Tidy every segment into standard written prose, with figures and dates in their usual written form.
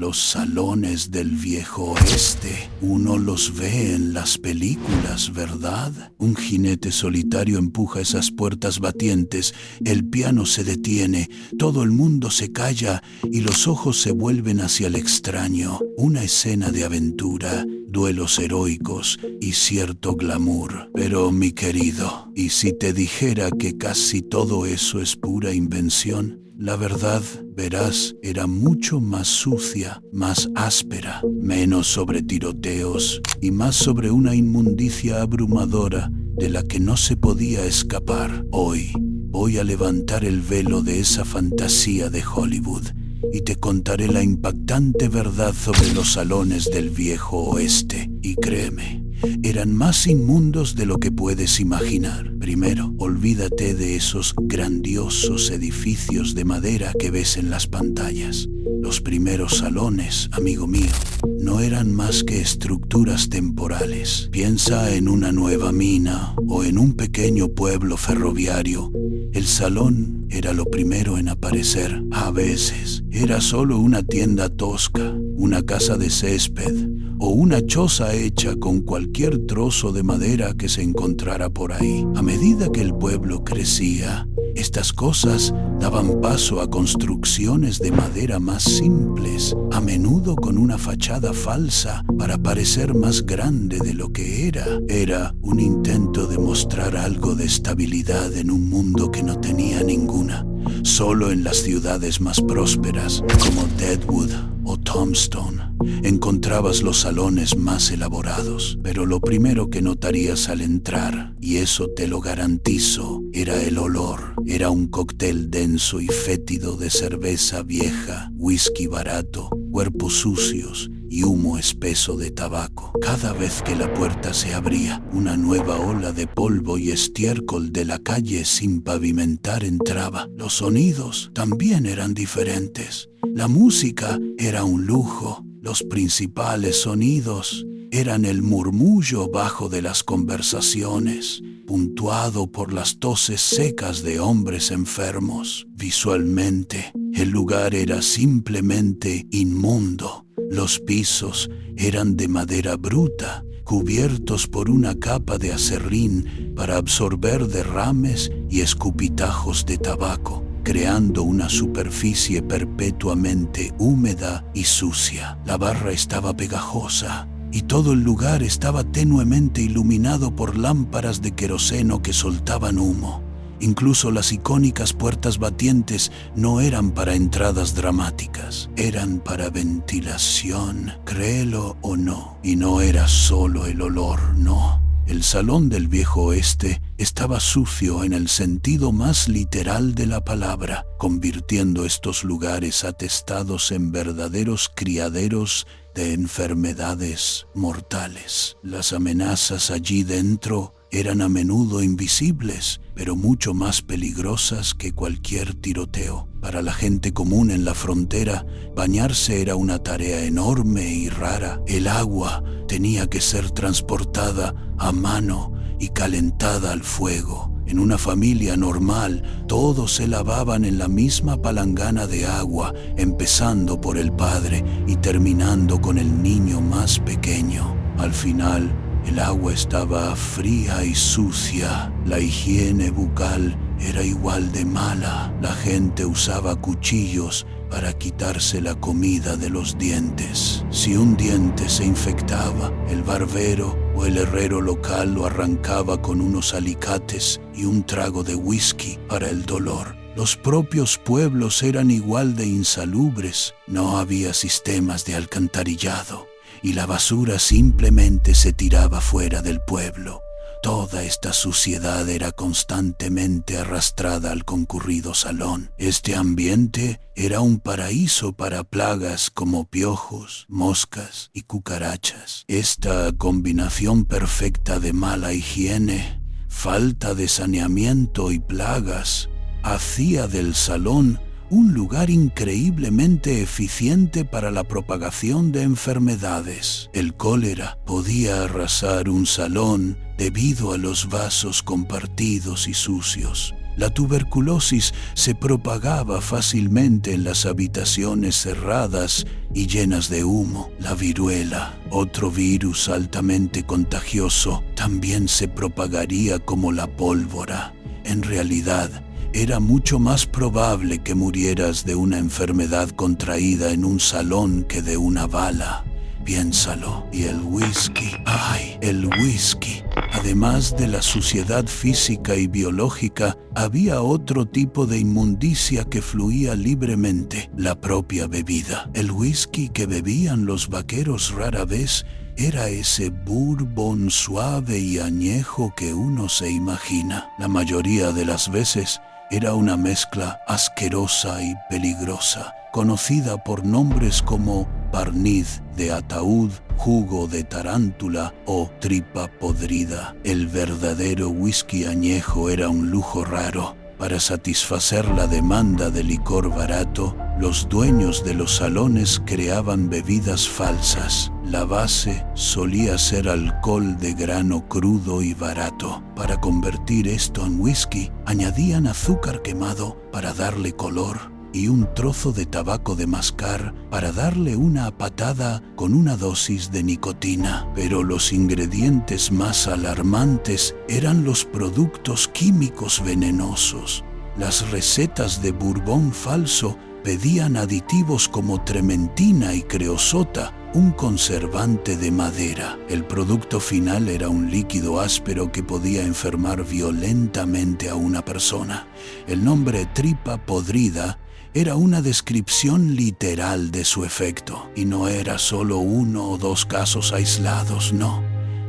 Los salones del viejo oeste, uno los ve en las películas, ¿verdad? Un jinete solitario empuja esas puertas batientes, el piano se detiene, todo el mundo se calla y los ojos se vuelven hacia el extraño. Una escena de aventura, duelos heroicos y cierto glamour. Pero, mi querido, ¿y si te dijera que casi todo eso es pura invención? La verdad, verás, era mucho más sucia, más áspera, menos sobre tiroteos y más sobre una inmundicia abrumadora de la que no se podía escapar. Hoy voy a levantar el velo de esa fantasía de Hollywood y te contaré la impactante verdad sobre los salones del viejo oeste. Y créeme, eran más inmundos de lo que puedes imaginar. Primero, olvídate de esos grandiosos edificios de madera que ves en las pantallas. Los primeros salones, amigo mío, no eran más que estructuras temporales. Piensa en una nueva mina o en un pequeño pueblo ferroviario. El salón era lo primero en aparecer. A veces era solo una tienda tosca, una casa de césped o una choza hecha con cualquier trozo de madera que se encontrara por ahí. A medida que el pueblo crecía, estas cosas daban paso a construcciones de madera más simples, a menudo con una fachada falsa para parecer más grande de lo que era. Era un intento de mostrar algo de estabilidad en un mundo que no tenía ninguna. Solo en las ciudades más prósperas, como Deadwood o Tombstone, encontrabas los salones más elaborados. Pero lo primero que notarías al entrar, y eso te lo garantizo, era el olor. Era un cóctel denso y fétido de cerveza vieja, whisky barato, cuerpos sucios y humo espeso de tabaco. Cada vez que la puerta se abría, una nueva ola de polvo y estiércol de la calle sin pavimentar entraba. Los sonidos también eran diferentes. La música era un lujo. Los principales sonidos eran el murmullo bajo de las conversaciones, puntuado por las toses secas de hombres enfermos. Visualmente, el lugar era simplemente inmundo. Los pisos eran de madera bruta, cubiertos por una capa de acerrín para absorber derrames y escupitajos de tabaco, creando una superficie perpetuamente húmeda y sucia. La barra estaba pegajosa y todo el lugar estaba tenuemente iluminado por lámparas de queroseno que soltaban humo. Incluso las icónicas puertas batientes no eran para entradas dramáticas, eran para ventilación, créelo o no. Y no era solo el olor, no. El salón del viejo oeste estaba sucio en el sentido más literal de la palabra, convirtiendo estos lugares atestados en verdaderos criaderos de enfermedades mortales. Las amenazas allí dentro eran a menudo invisibles, pero mucho más peligrosas que cualquier tiroteo. Para la gente común en la frontera, bañarse era una tarea enorme y rara. El agua tenía que ser transportada a mano y calentada al fuego. En una familia normal, todos se lavaban en la misma palangana de agua, empezando por el padre y terminando con el niño más pequeño. Al final, el agua estaba fría y sucia. La higiene bucal era igual de mala. La gente usaba cuchillos para quitarse la comida de los dientes. Si un diente se infectaba, el barbero o el herrero local lo arrancaba con unos alicates y un trago de whisky para el dolor. Los propios pueblos eran igual de insalubres. No había sistemas de alcantarillado y la basura simplemente se tiraba fuera del pueblo. Toda esta suciedad era constantemente arrastrada al concurrido salón. Este ambiente era un paraíso para plagas como piojos, moscas y cucarachas. Esta combinación perfecta de mala higiene, falta de saneamiento y plagas hacía del salón un lugar increíblemente eficiente para la propagación de enfermedades. El cólera podía arrasar un salón debido a los vasos compartidos y sucios. La tuberculosis se propagaba fácilmente en las habitaciones cerradas y llenas de humo. La viruela, otro virus altamente contagioso, también se propagaría como la pólvora. En realidad, era mucho más probable que murieras de una enfermedad contraída en un salón que de una bala. Piénsalo. Y el whisky, ¡ay! El whisky. Además de la suciedad física y biológica, había otro tipo de inmundicia que fluía libremente, la propia bebida. El whisky que bebían los vaqueros rara vez era ese bourbon suave y añejo que uno se imagina. La mayoría de las veces era una mezcla asquerosa y peligrosa, conocida por nombres como barniz de ataúd, jugo de tarántula o tripa podrida. El verdadero whisky añejo era un lujo raro. Para satisfacer la demanda de licor barato, los dueños de los salones creaban bebidas falsas. La base solía ser alcohol de grano crudo y barato. Para convertir esto en whisky, añadían azúcar quemado para darle color y un trozo de tabaco de mascar para darle una patada con una dosis de nicotina. Pero los ingredientes más alarmantes eran los productos químicos venenosos. Las recetas de bourbon falso pedían aditivos como trementina y creosota, un conservante de madera. El producto final era un líquido áspero que podía enfermar violentamente a una persona. El nombre tripa podrida era una descripción literal de su efecto, y no era solo uno o dos casos aislados, no.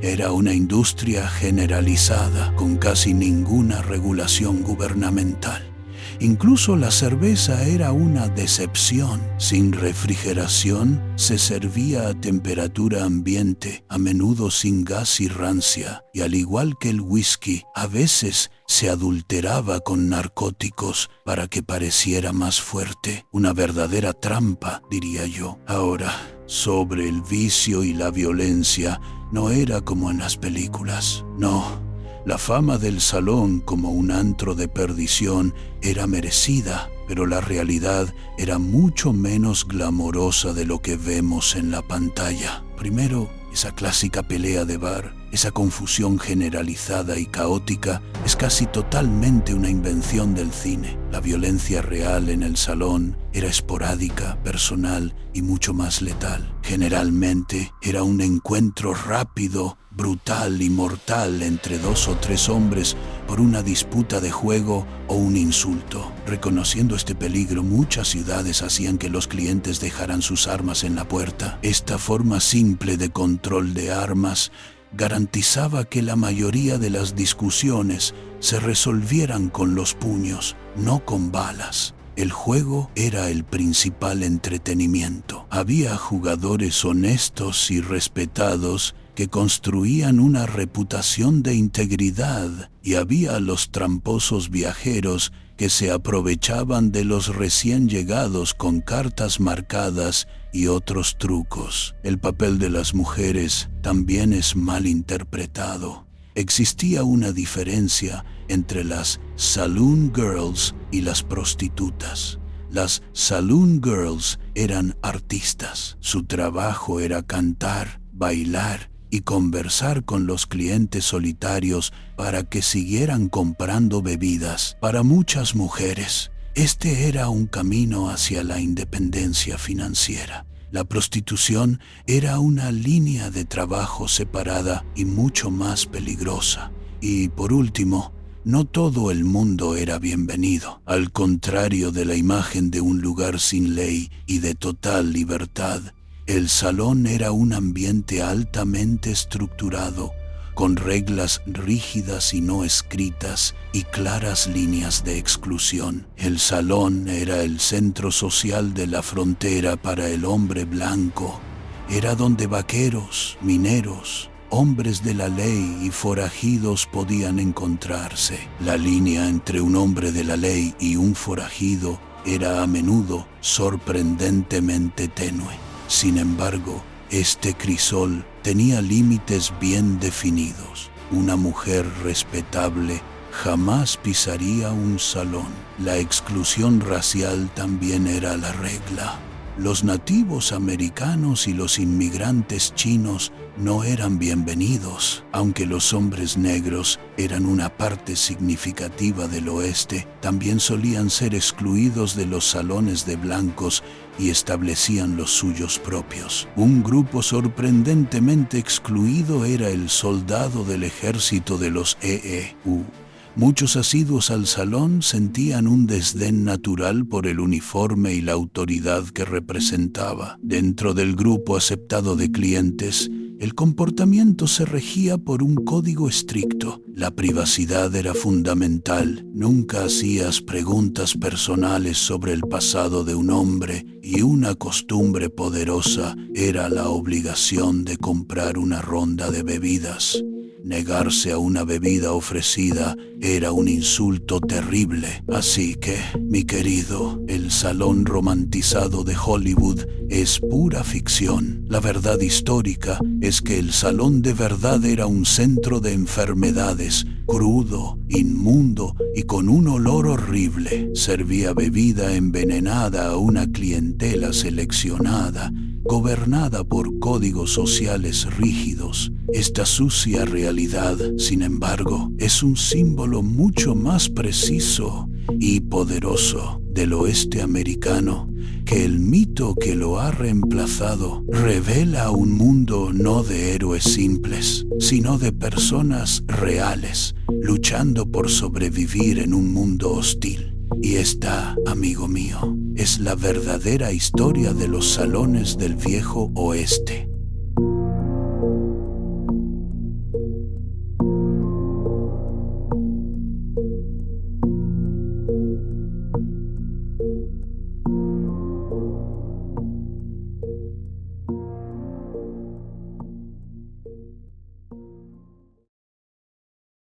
Era una industria generalizada, con casi ninguna regulación gubernamental. Incluso la cerveza era una decepción. Sin refrigeración, se servía a temperatura ambiente, a menudo sin gas y rancia, y al igual que el whisky, a veces se adulteraba con narcóticos para que pareciera más fuerte. Una verdadera trampa, diría yo. Ahora, sobre el vicio y la violencia, no era como en las películas. No. La fama del salón como un antro de perdición era merecida, pero la realidad era mucho menos glamorosa de lo que vemos en la pantalla. Primero, esa clásica pelea de bar, esa confusión generalizada y caótica, es casi totalmente una invención del cine. La violencia real en el salón era esporádica, personal y mucho más letal. Generalmente era un encuentro rápido, brutal y mortal entre dos o tres hombres por una disputa de juego o un insulto. Reconociendo este peligro, muchas ciudades hacían que los clientes dejaran sus armas en la puerta. Esta forma simple de control de armas garantizaba que la mayoría de las discusiones se resolvieran con los puños, no con balas. El juego era el principal entretenimiento. Había jugadores honestos y respetados que construían una reputación de integridad, y había los tramposos viajeros que se aprovechaban de los recién llegados con cartas marcadas y otros trucos. El papel de las mujeres también es mal interpretado. Existía una diferencia entre las saloon girls y las prostitutas. Las saloon girls eran artistas. Su trabajo era cantar, bailar y conversar con los clientes solitarios para que siguieran comprando bebidas. Para muchas mujeres, este era un camino hacia la independencia financiera. La prostitución era una línea de trabajo separada y mucho más peligrosa. Y por último, no todo el mundo era bienvenido. Al contrario de la imagen de un lugar sin ley y de total libertad, el salón era un ambiente altamente estructurado, con reglas rígidas y no escritas y claras líneas de exclusión. El salón era el centro social de la frontera para el hombre blanco. Era donde vaqueros, mineros, hombres de la ley y forajidos podían encontrarse. La línea entre un hombre de la ley y un forajido era a menudo sorprendentemente tenue. Sin embargo, este crisol tenía límites bien definidos. Una mujer respetable jamás pisaría un salón. La exclusión racial también era la regla. Los nativos americanos y los inmigrantes chinos no eran bienvenidos. Aunque los hombres negros eran una parte significativa del oeste, también solían ser excluidos de los salones de blancos y establecían los suyos propios. Un grupo sorprendentemente excluido era el soldado del ejército de los EEU. Muchos asiduos al salón sentían un desdén natural por el uniforme y la autoridad que representaba. Dentro del grupo aceptado de clientes, el comportamiento se regía por un código estricto. La privacidad era fundamental. Nunca hacías preguntas personales sobre el pasado de un hombre, y una costumbre poderosa era la obligación de comprar una ronda de bebidas. Negarse a una bebida ofrecida era un insulto terrible. Así que, mi querido, el salón romantizado de Hollywood es pura ficción. La verdad histórica es que el salón de verdad era un centro de enfermedades, crudo, inmundo y con un olor horrible. Servía bebida envenenada a una clientela seleccionada, gobernada por códigos sociales rígidos. Esta sucia realidad, sin embargo, es un símbolo mucho más preciso y poderoso del oeste americano que el mito que lo ha reemplazado. Revela un mundo no de héroes simples, sino de personas reales, luchando por sobrevivir en un mundo hostil. Y esta, amigo mío, es la verdadera historia de los salones del viejo oeste.